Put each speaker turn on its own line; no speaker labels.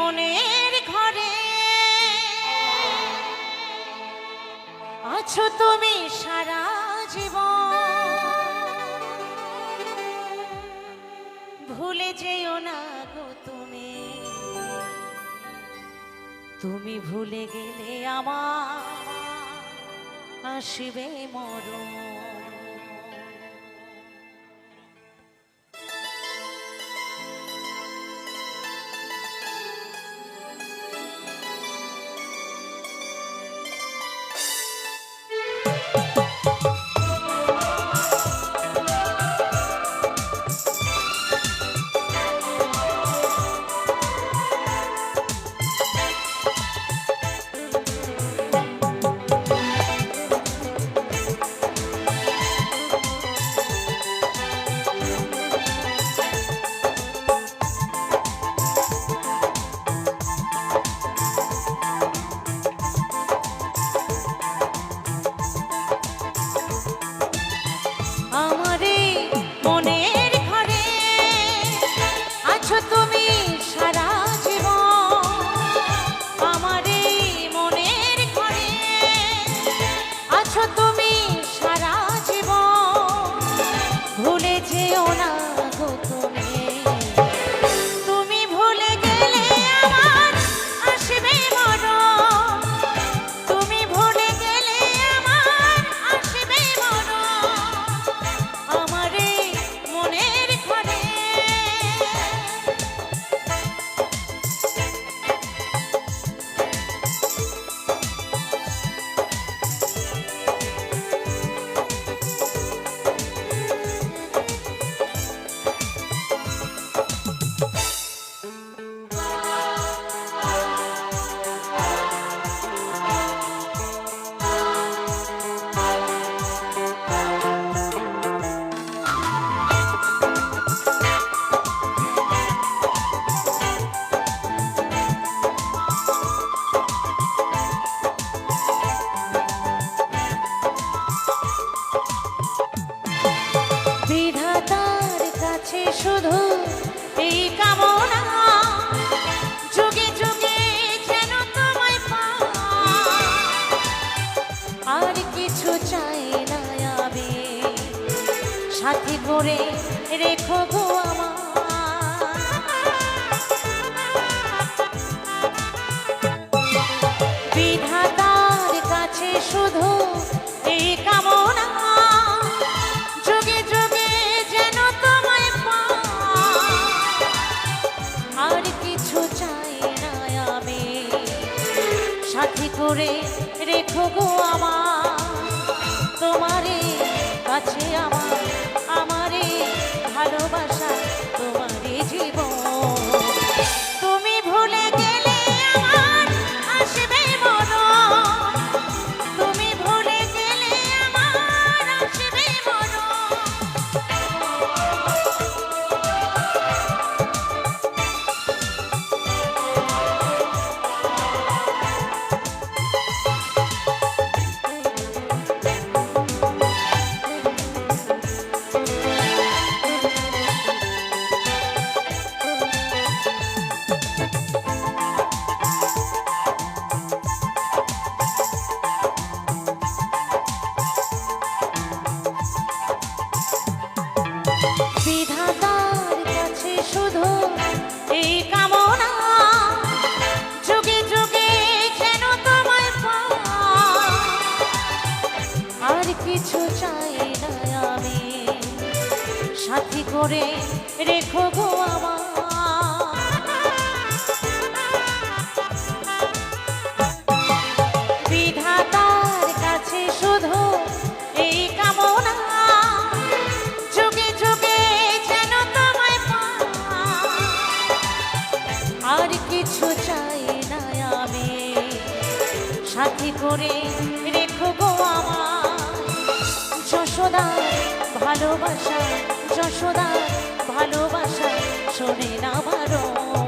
মনের ঘরে আছো তুমি সারা জীবন, ভুলে যেও না গো তুমি, তুমি ভুলে গেলে আমার আসবে মরণ। শুধু এই কামনা, যুগে যুগে যেন তোমায় পাই, আর কিছু চাই না আমি, সাথী করে রেখো গো আমার। বিধাতার কাছে শুধু এই কামনা, যুগে যুগে যেন তোমায় পাই, আর কিছু চাই না আমি, সাথী করে রেখো গো আমার। তোমারে কাছে আমার, আমারে ভালোবাসা, তোমারে জীবন, তুমি ভুলে গেলে আমার আসবে মরণ, তুমি ভুলে গেলে আমার আসবে মরণ। বিধাতার কাছে শুধু এই কামনা, যুগে যুগে যেন তোমায় পাই, আর কিছু চাই না আমি, সাথী করে রেখো গো আমার। বিধাতার কাছে শুধু এই কামনা, যুগে যুগে যেন তোমায় পাই, আর কিছু চাই না আমি, সাথী করে রেখো গো আমার। যশোদার ভালোবাসা, যশোদার ভালোবাসা শোনে না বারণ।